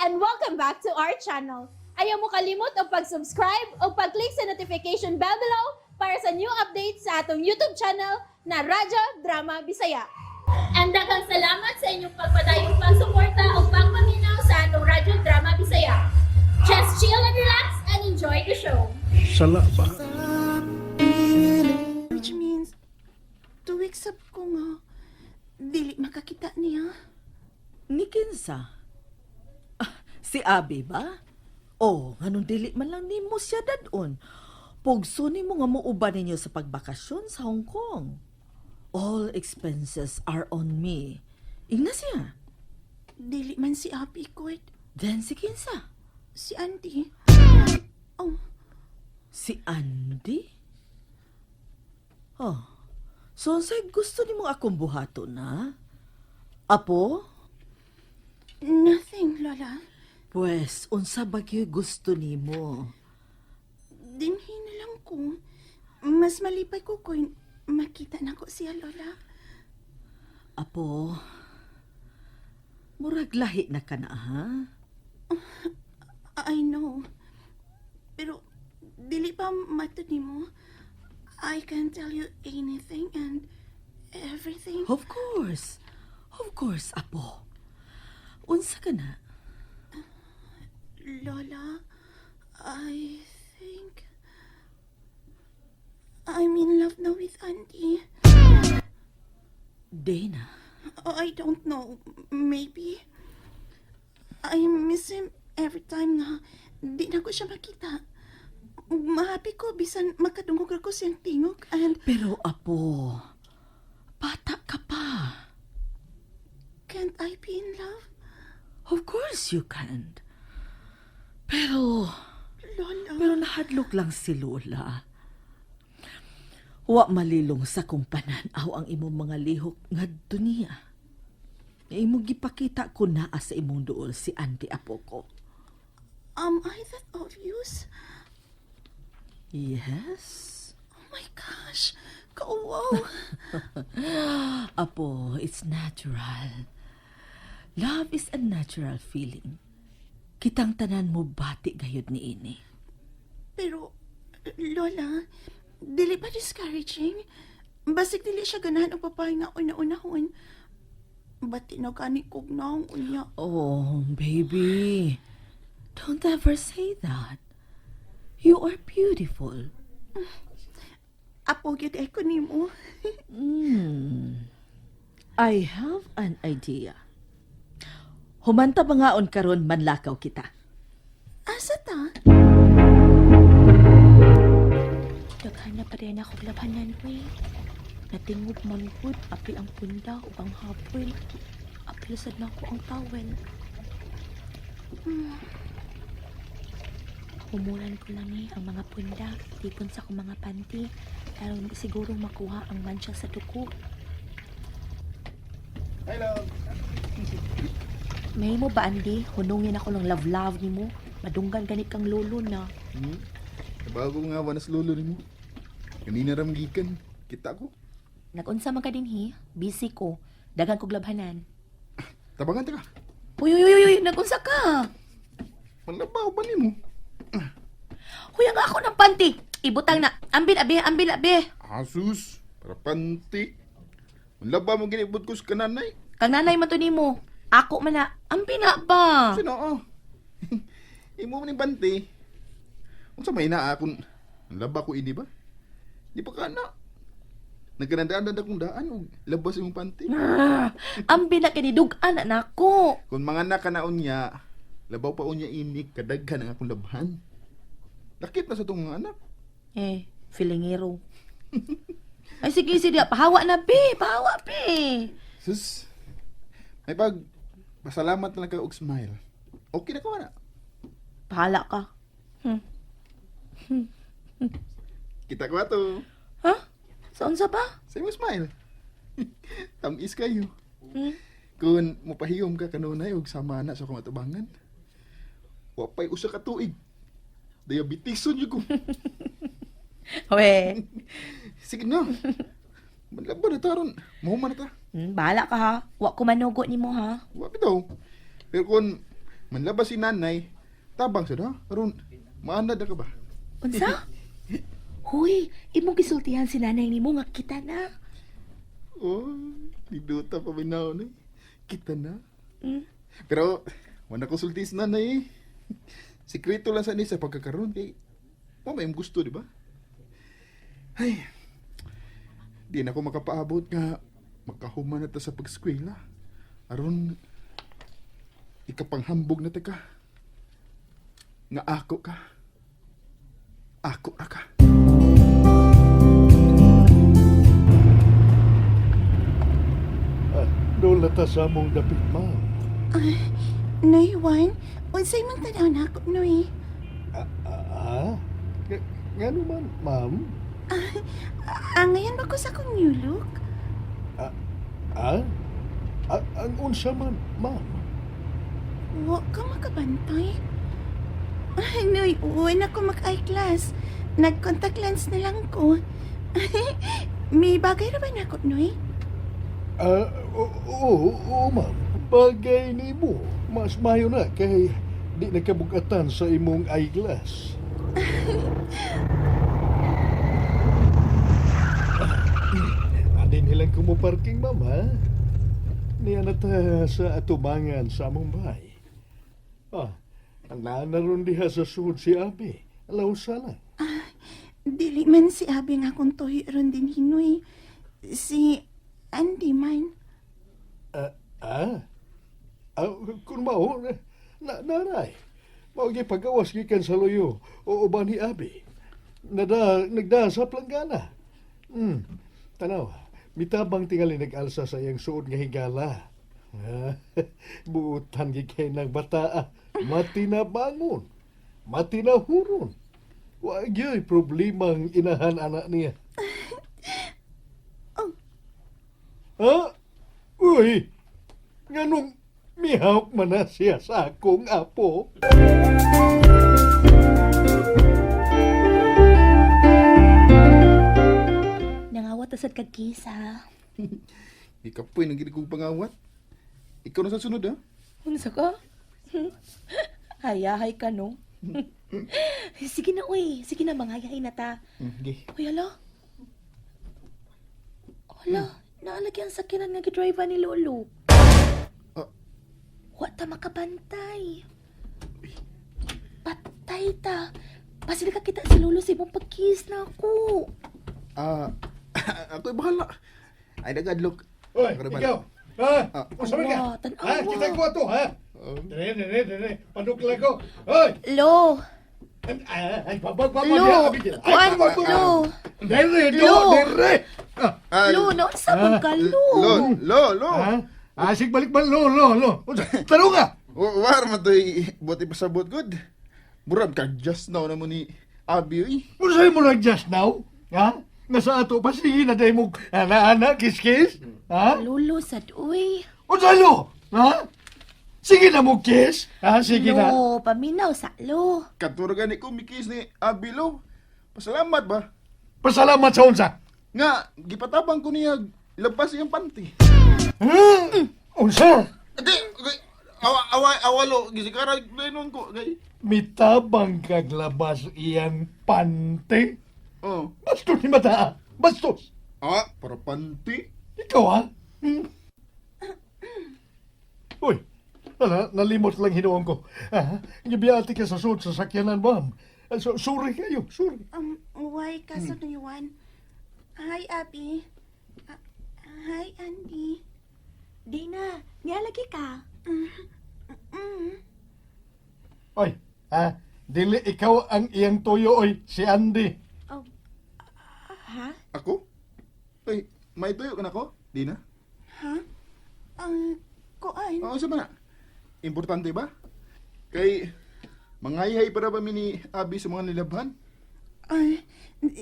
and welcome back to our channel. Ayaw mo kalimot o pag-subscribe o pag-click sa notification bell below para sa new updates sa atong YouTube channel na Radyo Drama Bisaya. And daghang salamat sa inyong pagpadayong pagsuporta o pagpaminaw sa atong Radyo Drama Bisaya. Just chill and relax and enjoy the show. Sala ba? Which means, 2 weeks up ko nga, dili makakita niya. Ni kinsa? Si Abi ba? Oh, nganong dili man lang nimo siya dadon. Pugso nimo nga muuban ninyo sa pagbakasyon sa Hong Kong. All expenses are on me. Ingna siya. Dili man si Abi ko. Then si kinsa? Si Auntie. Oh, Si Andy? Oh, so say gusto nimo akong buhaton na? Apo? nothing, Lola. Pues, unsa bagyo gusto nimo? Dinhi na lang ko. Mas malipay ko kung makita na ko siya, Lola. Apo, murag lahi na ka na, ha? I know. Pero, dili pa matod nimo. I can tell you anything and everything. Of course, Apo. Unsa ka na? Lola, I think I'm in love now with Auntie. Dana, I don't know. Maybe. I miss him every time na di na ko siya makita. Mahapi ko bisan makadungog ako siyang tingog and pero Apo, bata ka pa. can't I be in love? Of course you can. Pero Lola, nahadlok lang si Lola. Wa malilong sa kumpanan aw ang imong mga lihok nga duniya. Imo gipakita ko naa sa imong duol si Auntie Apo ko. am I that obvious? Yes. Oh my gosh. Wow. Apo, it's natural. Love is a natural feeling. Kitang tanan mo bati gayud ni ini. Pero, Lola, dili ba discouraging? Basig dili siya ganahan o papay nga una-unahon. Ba't tinagani kog na ang unya? Oh, baby. Don't ever say that. You are beautiful. Apo gyud ay ko nimo. I have an idea. Humanta bangaon karon manlakaw kita. Asa ta? Daghan na pa rin ako labanan, we. Natingog manggod, apil ang punda, ubang hapon. Apil sad na ako ang tawel. Humulan ko lang ang mga punda, tipon sa akong mga panty, pero hindi sigurong makuha ang mansya sa duko. Hello. May mo ba, Andy? Hunungin ako ng love-love ni mo. Madunggan ganit kang lolo na. Bago nga wanas lolo ni mo. Kanina ram gikan. Kita ko. Nag-unsa man ka din, hi? Busy ko. Dagan kog labhanan. Tabangan ta ka. Uy, nag-unsa ka? Manlabaw ba ni mo? Huya nga ako ng panty. Ibutang na. Ambil, abe. Asus. Para panti. Manlabaw mo ginibot ko sa kananay. Kang nanay man to nimo. Ako man na. Ambil na ba? Sino oh? Imo man ni banti. Unsa may naa akong laba ko ini ba? Di pa ka na. Nagkanandaan na akong daan o labas yung panty. Ambil na kinidugan na nako. Kung mga nakanaon niya, labaw pa unya ini, kadaghan ang akong labhan. Lakit na sa itong mga anak. Filingero. Ay, sige, pahawa na, be. Pahawa, be. Sus, may pag pasalamat na lang ka og smile. Okay na ka na. Pahala ka. Kita ko ato. Ha? Saan sa ba? Sa mo smile. Tamis kayo. Kung mupahiyom ka kanunay og sama na sa kamatubangan. Wapay usa ka tuig. Diabetisun yun ko. We. Sige na. Malabo na taron. Mahuman na ta. Bahala ka, ha. Wa ko manugo ni mo, ha. Wa bitaw. Pero kung manlabas si nanay, tabang siya na. Aron, maanad na ka ba? Unsa? Huy, imong gisultihan si nanay nimo nga kita na. Oh, niduta pa binaw na. Kita na. Mm. Pero, wala ko sulti si nanay eh. Sikreto lang sa ni sa pagkakaroon kay may gusto, di ba? Ay, di na ako makapaabot nga makahuman na ta sa pag-eskwela. Aron, ikapanghambog na ta ka. Nga ako ka. Ako na ka. Doon na ta sa mong dapit, ma'am. Noy, Juan, unsay man tanaw na ako, Noy. Nga naman, ma'am? Ngayon ba ko sa akong new look? Ang unsa man, ma'am? Wa ka makabantay. Noy, uwan ako mag-eyeglass. Nag-contact lens na lang ko. May bagay na ba na ako, Noy? Oo, ma'am. Bagay ni mo. Mas mayo na kay di nakabugatan sa imong eyeglass. Adin hilang ko mo parking, ma'am, ha? Niya na ta sa atubangan sa among bahay. Naron diha sa sud si Abi. Alaw lang. Dili man si Abi nga akong toy ron din hinoy. Si Andy man. Kung mao, nanay. Maugi pagawas gikan sa loyo o uban ni Abi. Nagda sa planggana. Tanaw, mitabang tingali nag-alsa sa iyang suod nga higala. Buutan gikay ng bataa. Mati na bangon. Mati na huron. Wag yo'y problemang inahan anak niya. Uy! Ganong mihawk man na siya sa akong apo. Nangawat asad kag kisa. Ikaw po'y nang kong pangawat. Ikaw na sa sunod, ha? Unsa ka? Hayahay ka, no? Sige na, uy. Sige na, manghayahay na ta. Sige. Uy, hala. Hala, naalagyan sa kinan nga gidrive ni Lolo. Ah. Wa ta makabantay. Patay ta. Pasili ka kita si Lolo sa ibang pagkis na ako. Ako'y bahala. Ay, nagadlok. Oy, Ako na bahala. ikaw! Usa man ka? Awa, tanawa. Kita ko ato, ha? Dire. Panukla ko. Oy! Lo, Ay, babag. Lo, kuan, Lo. Dire. Lo, naon sa mong ka, Lo? Lo. Asig balik ba, Lo. Taro nga! War man to'y buti pa sa bot good. Murag ka just now naman ni Abi, eh. Kung sa'yo mo lang just now, ha? Nasa ato pa, sige na tayo mong anak, kiss? Ha? Lolo, sad, uy. Kung sa'yo, ha? Sige na mo kiss, ha? Sige na. Lo, paminaw sa Lo. Katuragan ni kumikis ni Abi, Lo. Pasalamat ba? Pasalamat sa unsa. Nga, gipatabang ko niya labas iyang panty. Unsa? Adi, awalo, gisikarag lenon ko. Gay. Mitabang kaglabas iyang pante. Oh. Bastos ni mata. Bastos. Para panty? Ikaw, ha? Uy, nalimot lang hinuon ko. Gibiyati ka sa suot sa sakyanan, ma'am. Sorry kayo, sorry. Why ka sa Juan? Hi, Abi. Hi, Andy. Di na, nialagi ka. Oy, dili ikaw ang iyang tuyo, oy, si Andy. Ha? Ako? Ay, may tuyo ka na ko? Di na? Ha? Kuan? Oo, sa na. Importante ba? Kay, mangayhay para ba ni Abi sa mga nilabhan?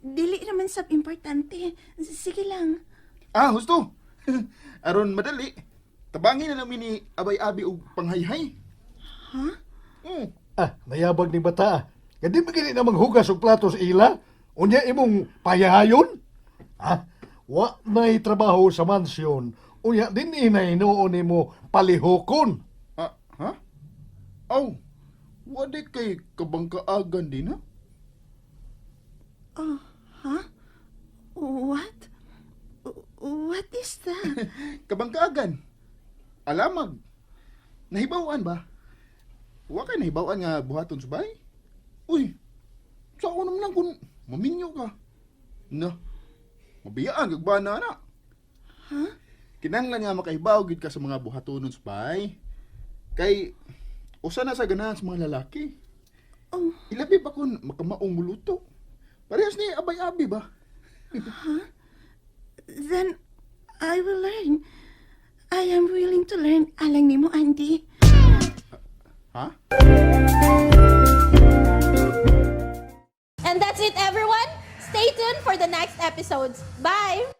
Dili naman sab importante. Sige lang. Husto! Aron madali. Tabangin na namin ni Abay-Abi og panghayhay. Ha? Mayabag ni bata. Gadi ba gini na maghugas og plato sa ila? Unya imong payahayon? Wa na'y trabaho sa mansyon. Unya din inay noon mo palihokon. Ha? Aw, wala kay kabangkaagan din ha? Oh, huh? What? What is that? Kabangkaagan. Alamag. Nahibawan ba? Wa kay nahibawan nga buhaton sa bay? Uy, sa ako naman lang kung maminyo ka. Na, mabiyaan kag bana na. Huh? Kinahanglan nga makahibaw gid ka sa mga buhatonon sa bay. Kay usa na sa ganahan sa mga lalaki. Oh, Ilabi pa kung makamaong muluto. Parehas ni abay-abi ba? then I will learn. I am willing to learn. Alang nimo, Andy. Ha? And that's it, everyone. Stay tuned for the next episodes. Bye!